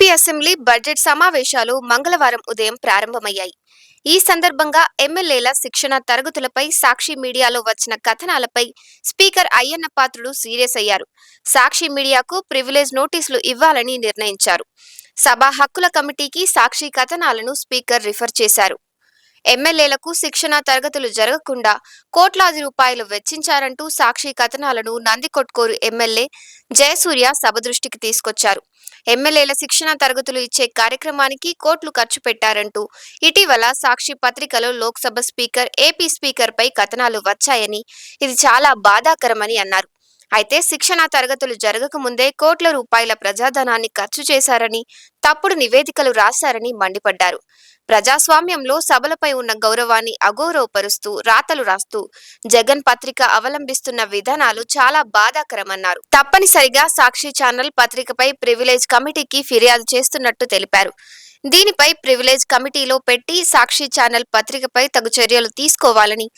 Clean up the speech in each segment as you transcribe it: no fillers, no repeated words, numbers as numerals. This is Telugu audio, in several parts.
ఏపీ అసెంబ్లీ బడ్జెట్ సమావేశాలు మంగళవారం ఉదయం ప్రారంభమయ్యాయి. ఈ సందర్భంగా ఎమ్మెల్యేల శిక్షణ తరగతులపై సాక్షి మీడియాలో వచ్చిన కథనాలపై స్పీకర్ అయ్యన్న పాత్రుడు సీరియస్ అయ్యారు. సాక్షి మీడియాకు ప్రివిలేజ్ నోటీసులు ఇవ్వాలని నిర్ణయించారు. సభా హక్కుల కమిటీకి సాక్షి కథనాలను స్పీకర్ రిఫర్ చేశారు. ఎమ్మెల్యేలకు శిక్షణ తరగతులు జరగకుండా కోట్లాది రూపాయలు వెచ్చించారంటూ సాక్షి కథనాలను నందికొట్కూరు ఎమ్మెల్యే జయసూర్య సభ దృష్టికి తీసుకొచ్చారు. ఎమ్మెల్యేల శిక్షణ తరగతులు ఇచ్చే కార్యక్రమానికి కోట్లు ఖర్చు పెట్టారంటూ ఇటీవల సాక్షి పత్రికలో లోక్సభ స్పీకర్, ఏపీ స్పీకర్ పై కథనాలు వచ్చాయని, ఇది చాలా బాధాకరమని అన్నారు. అయితే శిక్షణ తరగతులు జరగకముందే కోట్ల రూపాయల ప్రజాధనాన్ని ఖర్చు చేశారని, తప్పుడు నివేదికలు రాశారని మండిపడ్డారు. ప్రజాస్వామ్యంలో సభలపై ఉన్న గౌరవాన్ని అగౌరవపరుస్తూ రాతలు రాస్తూ జగన్ పత్రిక అవలంబిస్తున్న విధానాలు చాలా బాధాకరమన్నారు. తప్పనిసరిగా సాక్షి ఛానల్ పత్రికపై ప్రివిలేజ్ కమిటీకి ఫిర్యాదు చేస్తున్నట్టు తెలిపారు. దీనిపై ప్రివిలేజ్ కమిటీలో పెట్టి సాక్షి ఛానల్ పత్రికపై తగు చర్యలు తీసుకోవాలని,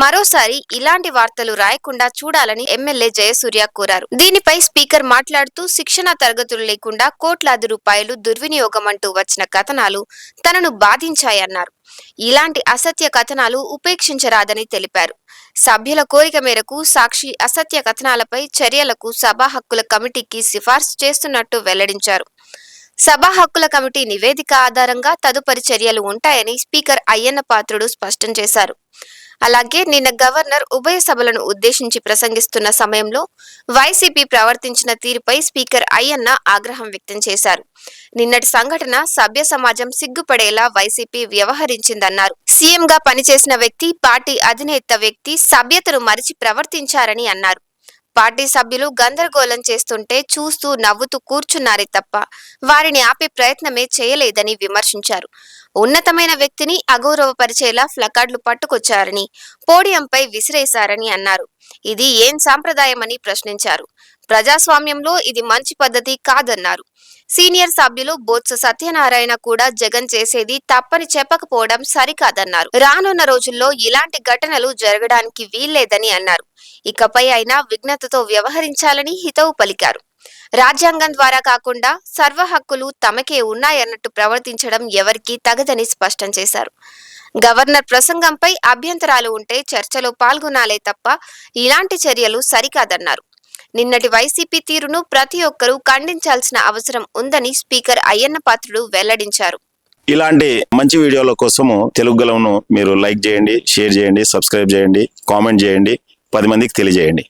మరోసారి ఇలాంటి వార్తలు రాయకుండా చూడాలని ఎమ్మెల్యే జయసూర్య కోరారు. దీనిపై స్పీకర్ మాట్లాడుతూ, శిక్షణ తరగతులు లేకుండా కోట్లాది రూపాయలు దుర్వినియోగం అంటూ వచ్చిన కథనాలు తనను బాధించాయన్నారు. ఇలాంటి అసత్య కథనాలు ఉపేక్షించరాదని తెలిపారు. సభ్యుల కోరిక మేరకు సాక్షి అసత్య కథనాలపై చర్యలకు సభా హక్కుల కమిటీకి సిఫార్సు చేస్తున్నట్టు వెల్లడించారు. సభా హక్కుల కమిటీ నివేదిక ఆధారంగా తదుపరి చర్యలు ఉంటాయని స్పీకర్ అయ్యన్న పాత్రుడు స్పష్టం చేశారు. అలాగే నిన్న గవర్నర్ ఉభయ సభలను ఉద్దేశించి ప్రసంగిస్తున్న సమయంలో వైసీపీ ప్రవర్తించిన తీరుపై స్పీకర్ అయ్యన్న ఆగ్రహం వ్యక్తం చేశారు. నిన్నటి సంఘటన సభ్య సమాజం సిగ్గుపడేలా వైసీపీ వ్యవహరించిందన్నారు. సీఎంగా పనిచేసిన వ్యక్తి, పార్టీ అధినేత వ్యక్తి సభ్యతను మరిచి ప్రవర్తించారని అన్నారు. పార్టీ సభ్యులు గందరగోళం చేస్తుంటే చూస్తూ నవ్వుతూ కూర్చున్నారే తప్ప వారిని ఆపే ప్రయత్నమే చేయలేదని విమర్శించారు. ఉన్నతమైన వ్యక్తిని అగౌరవపరిచేలా ప్లకార్డులు పట్టుకొచ్చారని, పోడియంపై విసిరేశారని అన్నారు. ఇది ఏం సాంప్రదాయమని ప్రశ్నించారు. ప్రజాస్వామ్యంలో ఇది మంచి పద్ధతి కాదన్నారు. సీనియర్ సభ్యులు బొత్స సత్యనారాయణ కూడా జగన్ చేసేది తప్పని చెప్పకపోవడం సరికాదన్నారు. రానున్న రోజుల్లో ఇలాంటి ఘటనలు జరగడానికి వీల్లేదని అన్నారు. ఇకపై అయినా విఘ్నతతో వ్యవహరించాలని హితవు పలికారు. రాజ్యాంగం ద్వారా కాకుండా సర్వ హక్కులు తమకే ఉన్నాయన్నట్టు ప్రవర్తించడం ఎవరికీ తగదని స్పష్టం చేశారు. గవర్నర్ ప్రసంగంపై అభ్యంతరాలు ఉంటే చర్చలో పాల్గొనాలే తప్ప ఇలాంటి చర్యలు సరికాదన్నారు. నిన్నటి వైసీపీ తీరును ప్రతి ఒక్కరూ ఖండించాల్సిన అవసరం ఉందని స్పీకర్ అయ్యన్న పాత్రుడు వెల్లడించారు. ఇలాంటి మంచి వీడియోల కోసము తెలుగు గళంను మీరు లైక్ చేయండి, షేర్ చేయండి, సబ్స్క్రైబ్ చేయండి, కామెంట్ చేయండి, 10 మందికి తెలియజేయండి.